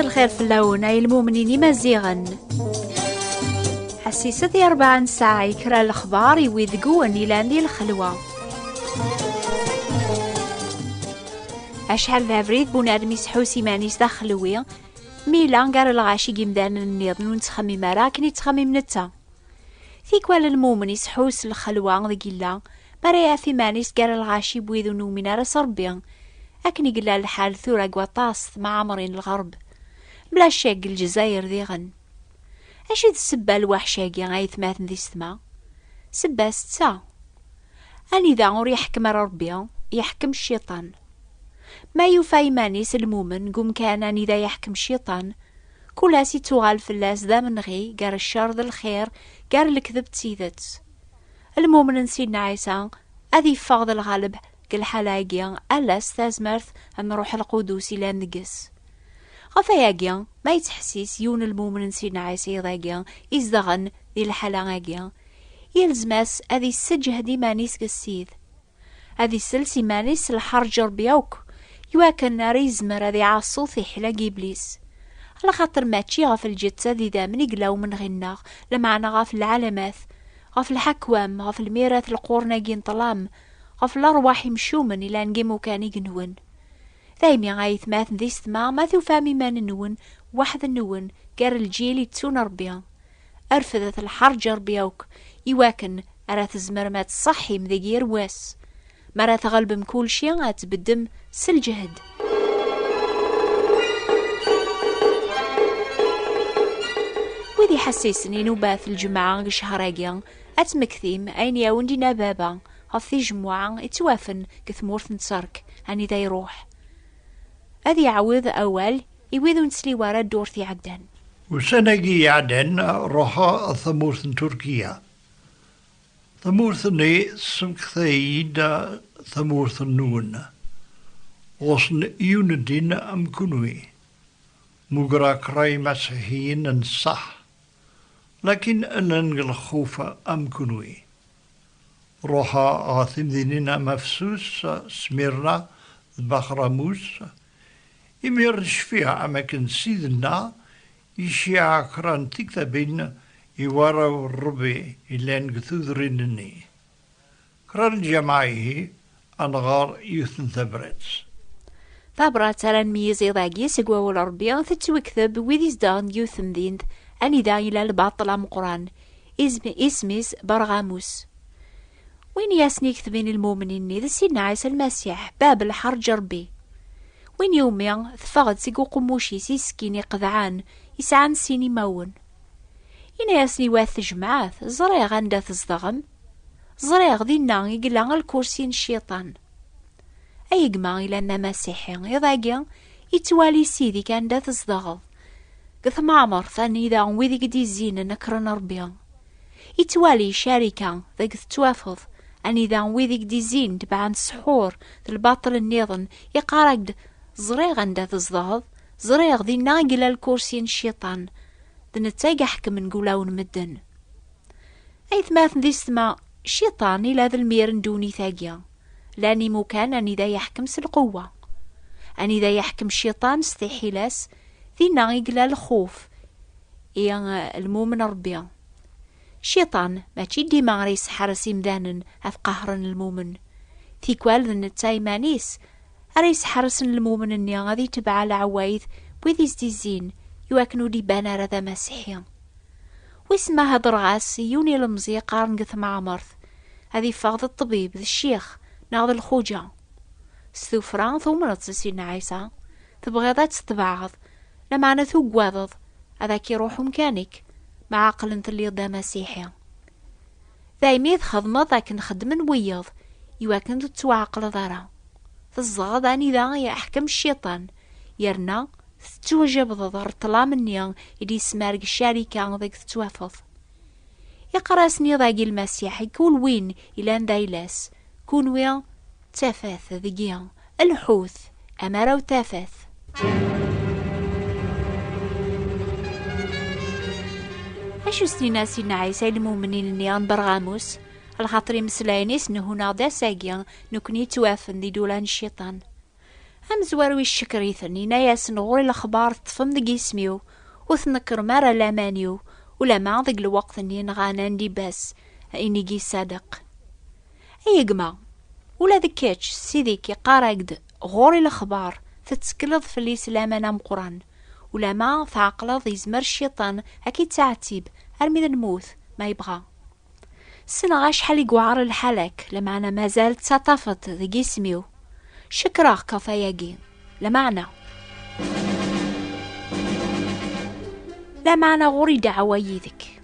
الخير في اللون أي المؤمنين مزيغا حسيسة 4 ساعة يكرا الأخبار يويذقون إلى ذي الخلوة أشحال ذا بريد بونادم يسحو سيمانيس دا خلوي ميلا قار الغاشي قمدان النيض نتخمي مراكن يتخمم نتا ثيكوال المؤمن يسحوس الخلوة ذي قلا مريا في مانيس قار الغاشي بويذو نومنا راس ربي أكني قلا الحال ثورة قواطاس مع عمرين الغرب بلا شاق الجزائر ذي غن أشي السبة الوحشاقي غايث ماثن ذي السما سبة 6 أني ذا غور يحكم ربي يحكم الشيطان ما يوفى مانيس المؤمن قوم كان أني ذا يحكم الشيطان كلاسي تغال فلاس ذا من غي قار الشر ذا الخير قار الكذب تسيدت المؤمن نسينا عيسى أذي فاض الغالب قل حلاقيا ألا استازمرث أن روح القدوس إلى نقص غفاياقيا ما يتحسيس يون المؤمن نسينا عيسى ذاقيا إزدغن ذي الحلاقيا يلزماس أذي السجه دي مانيس قسيد أذي السلسي مانيس الحرج ربيوك يواكن ناري زمر أذي عاصو في حلاق إبليس على خاطر ماتشي غف الجتة ذي ذا من يقلاو من غناغ لمعنا غف العلامات غف الحكوام غف الميراث القورناقين طلام غف الأرواح مشومن إلا نقيمو كان يقنون ذايمي غايث ماثن ذي ستما ما ثوفامي ما ننون واحد النون قار الجيل يتسون ربيا أرفذت الحرج ربيوك يواكن أراث الزمرمات الصحي مذيقير واس مراث غلب مكول شي غاتبدم سالجهد وذي حسيسني نوباث الجمعة شهراقيا أتمكثيم أين ياوندينا بابا غفي جمعة يتوافن كثمورث نتسارك هاني ذا يروح أذي يعوذ أول يويذو نسلي ورا دورثي عقدان وسنجي عدن روحا ثمورث تركيا ثمورث ني سمكثيد ثمورث نون وصن يوندين أم كنوي مقرا كراي مسيحيين نصح لكن أنن الخوفة أم كنوي روحا غاثم ذيننا مفسوس سميرنا بخرموس يميرش فيها أماكن سيدنا يشيع كران تكتبين يوارو الربي إلان قثوذرينني كران جماعيه أنغار يوثن ثبرتس ثبرت على الميزي ضاقي سقوى والربي تتوكثب ويذيز دان يوثن ذينث أني ذا إلى الباطل أم قران اسميس برغاموس وين ياسني كثبين المؤمنين ذا سيدنا عيسى المسيح باب الحرج ربي وين يومي ثفغد سيقو قموشي سيسكيني قذعان يسعان سيني مون إنا ياسني واث جمعاث زريغ عندها تصدغم زريغ ذينا يقلع الكرسين الشيطان أي قما إلا أننا مسيحي يضاقيا يتوالي سيدي كان دا تصدغض قث معمر ثاني إذا ويذي قد يزين نكرن ربيا يتوالي شاركا ذا قث توافض أن إذا ويذي قد يزين تبعان سحور الباطل النيضن يقارقد زريغ عندها تصدغض زريغ ذي ناقل الكرسين الشيطان ذنتايق حكم نقولاون مدن أي ثماثن ذي سما الشيطان إلى ذا الميرن دوني ثاقيا لاني مكان أني ذا يحكم سالقوة أني ذا يحكم الشيطان استحيلاس ذي ناقل الخوف إيا المؤمن ربيا الشيطان ما تشدي ما غريس حرسي مدانن هف قهرن المؤمن ثيكوال ذنتاي مانيس أريس حرسن المؤمن اني غادي تبع العوايد وذي زديزين يواكنو دي بانا رذا مسيحيا واسمها هاد رغاس يوني المزي قارن قث معمرث هذي فاغض الطبيب ذي الشيخ ناغض الخوجة ستوفران ثم نتصينا عيسى تبغي ذات تبعض لما أنا ثو قواضض هذاك يروح مكانك مع عقل انت اللي ضا مسيحيا ذايميذ خضمة ذاك نخدمن ويض يواكن تتوعقل ضارا الزغض أني ذا يحكم الشيطان يرنا تتوجب ضر طلام النيان يدي سمارق الشاركة ذاك تتوافض يقراسني ذاقي المسيح يكون وين إلى دايلاس كون ويا تافاث ذقيا الحوث أمارو تافاث أشو سنينا سيدنا عيسى المؤمنين النيان برغاموس الخاطري مسلاينيس نهونا دا ساقيا نكوني توافن دي دولان الشيطان أم زواروي الشكريثني ناياس نغوري الأخبار تفم دق اسميو وثنكر مرة لامانيو ولا ما ذق الوقت اني نغانان دي بس اني جي صادق اي جما ولا ذكيتش سيديك يقارقد غوري الأخبار تتسكلض في الإسلام أنا قران ولا ما ثعقلض يزمر الشيطان أكيد تعتيب أرمي الموت ما يبغى سنغاش حالي قوار الحلك لما أنا ما زالت سطفت ذي جسميو شكراه كفاياقي لمعنى لا معنى غوري دعوة يذك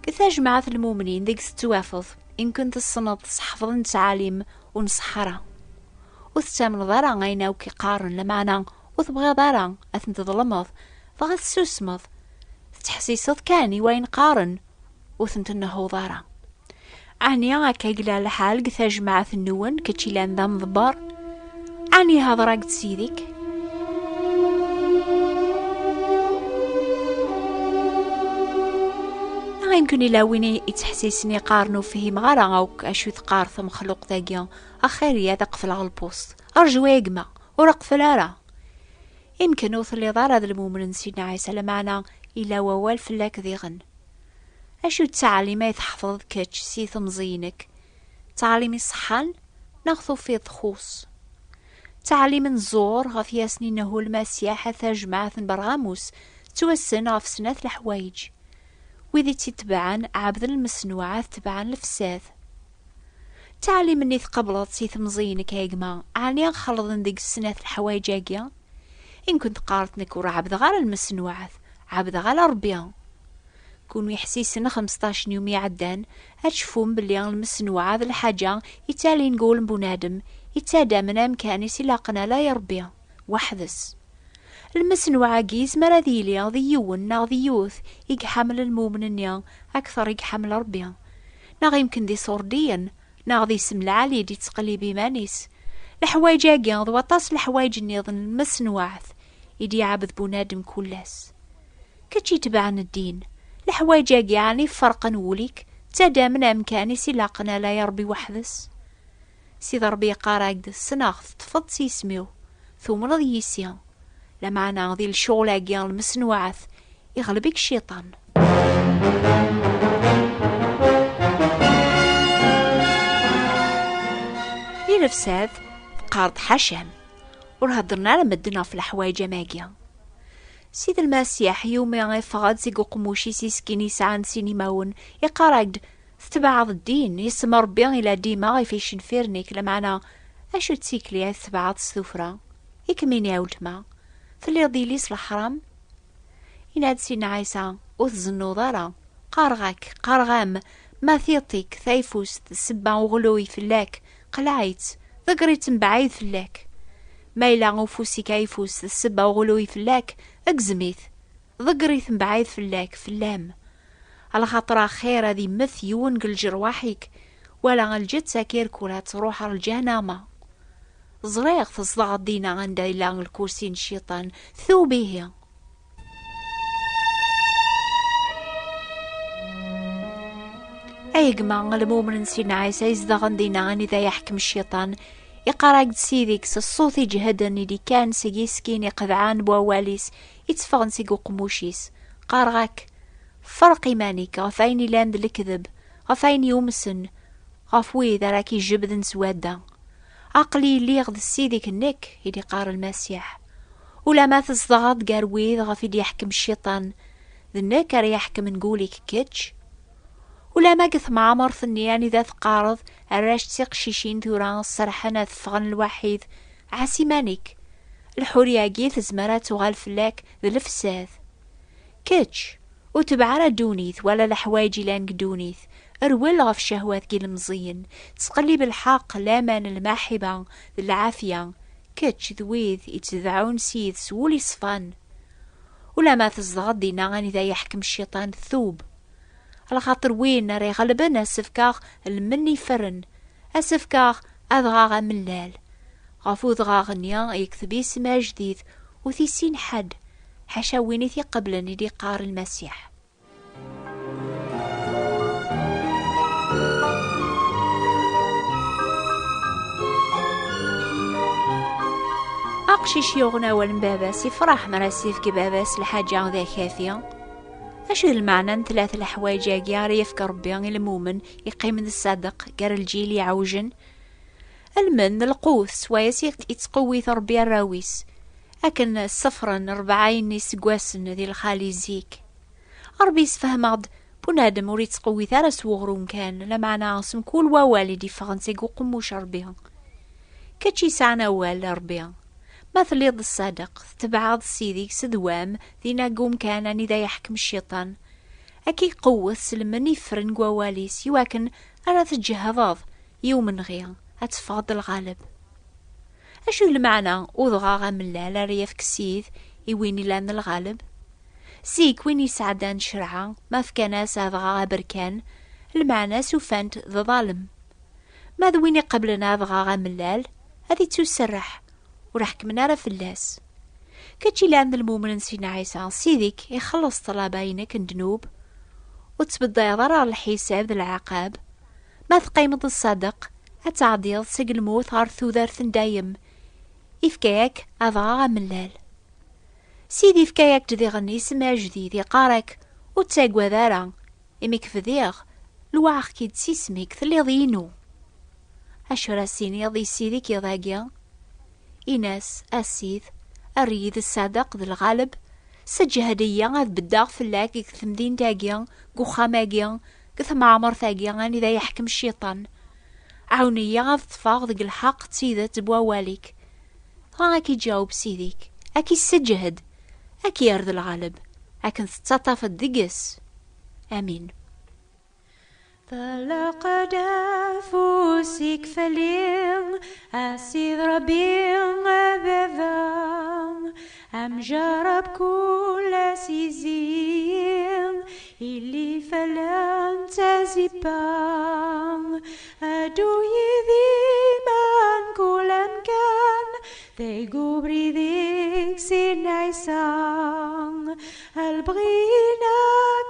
كثا جماعة المؤمنين ذيك ستوافض إن كنت الصنط صحفظن تعاليم ونصحرة وثتامن ضارا غينا وكي قارن لمعنى وثبغي ضارا أثن تظلمض فغث سوسمض تحسيصد كاني وين قارن وثن تنهو ضارا عني هكا يقلا الحال كثا جماعة النون كتشيلان ذا مضبار عني هذا راقد سيديك يمكن إلا وين يتحسسني قارنو فيه مغارا أوك أشو ثقار ثم خلق ذاقيا أخيري هذا قفل على البوست أرجو يقما ورقفل أرى يمكن وصل ضار هذا المؤمن سيدنا عيسى لمعنا إلا ووال فلاك ذيغن أشو التعليم يتحفظ كاتش سيث مزينك تعليم الصحان ناخذو فيه ضخوص تعليم الزور غف ياسنين هو المسيح حتى جماعة برغاموس توسن غف سنة الحوايج وذي تتبعن عبد المسنوعات تبعن الفساد تعليم اني تقبلت سيث مزينك يا جماعة عني خلطن ديك السنة الحوايج اجيا ان كنت قارتنك ورا عبد غال المسنوعات عبد غال ربيان كون يحسيسن 15 يوم يعدان هتشوفون بلي المسنوعات الحاجة يتالي نقول بنادم يتادا من امكاني سلاقنا لا يربيا وحدث المسنوعة جيز مراذيليا ذيون نا ذيوث يقحمل المؤمنين أكثر يقحمل ربيا نا يمكن دي صورديا نا ذي سم العالي دي تقليبي مانيس الحوايج اجيان ذوطاس الحوايج النيضن المسنوعات يدي عبد بنادم كلاس كتشي تبعن الدين الحوايج اجياني فرقا نوليك تادا من امكاني سلاقنا لا يربي وحدث سيد ربي قاراقد السناخ تفض سيسميو ثم رضي يسيان لمعنى ذي الشغل اجيان المسنوعات يغلبك الشيطان ينفساد قارض حشم ورهضرنا لمدنا في الحوايج ماجيا سيد المسيح يوم يفغاد سيقو قموشي سيسكيني سعان سينيماون يقارقد تبع الدين يسمى ربي الى ديما غيفيشن فيرنيك لمعنى اشو تسيكلي تبع السفرة يكمين ياولتما فاللي ضيليس الحرام يناد سينا عيسى وثزنو ضارا قارغاك قارغام ما ثيطيك ثيفوس تسبع وغلوي فلاك قلعيت ذكريت بعيد فلاك ما إلا غوفوسي كيفوس تسبع وغلوي فلاك اكزميث ذكريت بعيد فلاك فلام على خاطر خير هذي مثيون قل جرواحيك ولا الجت ساكير كولا تروح الجهنم زريغ تصدع الدين عند إلا الكرسين الشيطان ثوبيه أي جماعة المؤمن سيدنا عيسى يزدغن دينا إذا يحكم الشيطان يقرأ سيديك الصوت يجهدن اللي كان سيسكين يقذعان بواليس يتفغن سيقو قموشيس قارغاك فرق إيمانيك غفاين لاند الكذب غفاين يومسن غفوي ذا راكي جبدن سوادا عقلي اللي يغض سيديك النك يدي قار المسيح ولا ما تصدغض قارويذ غفي دي يحكم الشيطان ذنك راه يحكم نقولك كتش ولا ما قث معمر ثنياني ذات قارض الراش تسيق شيشين ثوران السرحانة ثفغن الوحيد عاسيمانيك الحورية قيث زمرات وغال فلاك ذا الفساد كتش وتبعرا دونيث ولا الحوايج لان قدونيث ارويل غف شهوات كي المزين تقلب الحق لامان الماحبة العافية كتش ذويذ يتذعون سيد سولي صفان ولا ما تصدغ دينا غاني ذا يحكم الشيطان الثوب على خاطر وين راه يغلبنا السفكاخ المني فرن السفكاخ اذغاغ ملال غفو ذغاغ نيا يكتب اسمها جديد وثيسين حد حاشا وين ثي قبل ندي قار المسيح أقشيش يغنى والمباباس يفرح مراسيف كباباس الحاجة ذا كافية. أشو المعنى ثلاث الحوايج ياري يفكر ربي المؤمن يقيم الصدق قال الجيل يعوجن المن القوث سوايس يتقوي ربي الراويس لكن الصفرن 40 سقواسن ذي الخالي زيك ربي يسفهم عض بنادم وريد تقوي ثارس وغرون كان لمعنى عاصم كل ووالدي فغنسيق وقموش ربيها كتشي سعنا وال ربيها مثل يض الصادق تبعض سيديك سدوام ذينا قوم كان أني ذا يحكم الشيطان أكي قوة سلمن يفرن قواليس يواكن أنا تجهضاض يوم غيا أتفاض الغالب أشو المعنى أوضغا غاملا لا رياف كسيد يويني لان الغالب سيك وين يسعدان شرعا ما فكانا ساضغا بركان المعنى سوفانت ذا ظالم ماذا وين قبلنا ضغا غاملال هذي تسرح وراح كمنا في اللاس كتشي لان المؤمن سينا عيسى سيديك يخلص طلباينك الذنوب وتبدا يضرر على الحساب ذا العقاب ما تقيمة الصدق أتعديض سق الموت غارثو ذارث دايم إفكاك أضغى ملال سيدي إفكاك جدي غني سما جديد يقارك وتساقوا ذارا إميك فذيغ لواعق كيد سيسميك ثلي ضينو أشهر السيني يضي سيديك يضاقيا إناس أسيد أريد الصدق ذي الغالب سجهديا غاذ بداغ فلاك كثمدين تاقيا قوخاماقيا كثم عمر ثاقيا غاني ذا يحكم الشيطان عونية غاذ تفاغ ذي الحق تسيدة بواليك غاكي جاوب سيديك أكي السجهد أكي يرد الغالب أكن تتطف الدقس آمين. فلقد أفوسك فلين أسيد ربين أبذان أم جرب كل سيزين اللي فلان تزيبان أدو يذيمان كل أمكان ذي قبري ذيك سنعيسان البغينا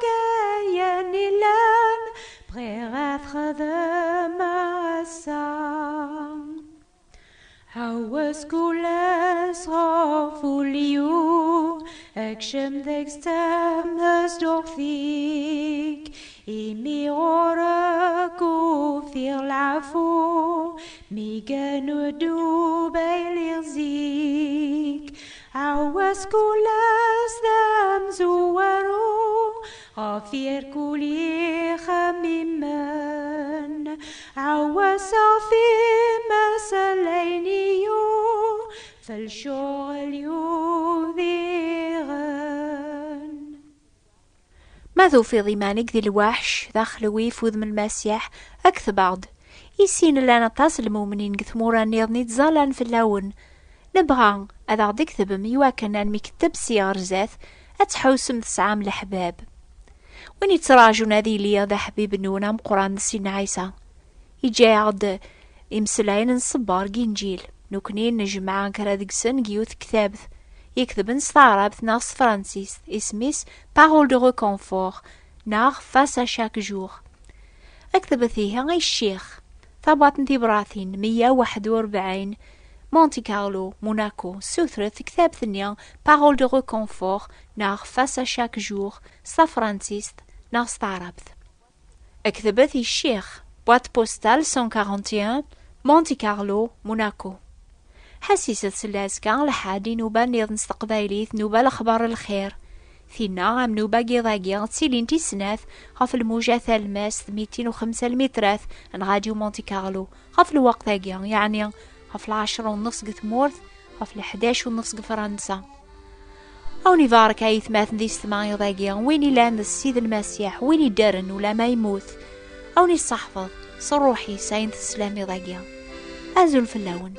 كيان لان بغيغات خذم عسان عوز كل أسغاف ليو أكشم ذيك ستمنس دوغثيك إمي غورك وفير العفو ميقانو دوبي ليرزيك عوز كل أسدام زوارو غفير كولي خميمان عوز في مسلينيو فالشغل يوذيغن ماذو في ضمانك ذي الوحش داخل ويف وذم المسيح أكثر بعض يسين لنا تصل المؤمنين كثمورا نيضني تزالان في اللون نبغى أذا عدك ثبم يواكن أن مكتب سيار زاث أتحوسم تسعام الأحباب وين يتراجون هذه لي ذا حبيب نونام قرآن سيدنا عيسى يجي عد يمسلاين نصبار جنجيل نكنين نجمع كرادك سن جيوث كتابث يكتبن ستعرب ناس فرانسيس اسميس بارول دو ريكونفور ناغ فاس شاك جور اكتب فيها غي الشيخ ثبات انتي براثين 141 مونتي كارلو موناكو سوثرث كتاب ثانية بارول دو ريكونفور ناغ فاس شاك جور سا فرانسيس ناغ ستعربث اكتبت الشيخ بوات بوستال 141 مونتي كارلو موناكو حسيسة سلاسكا لحادي نوبا نيض نستقبايليث نوبا الأخبار الخير ثينا عم نوبا قيضاقيا تسيلين تيسناث غف الموجة ثالماس 205 المتراث نغاديو مونتي كارلو غف الوقت ذاقيا يعني غف 10:30 قثمورث غف 11:30 فرنسا أو نيفارك أي ثماث ذي استماعي ذاقيا ويني لاند السيد المسيح ويني دارن ولا ما يموت أو نستحفظ صروحي ساين تسلامي ذاقيا أزول في اللون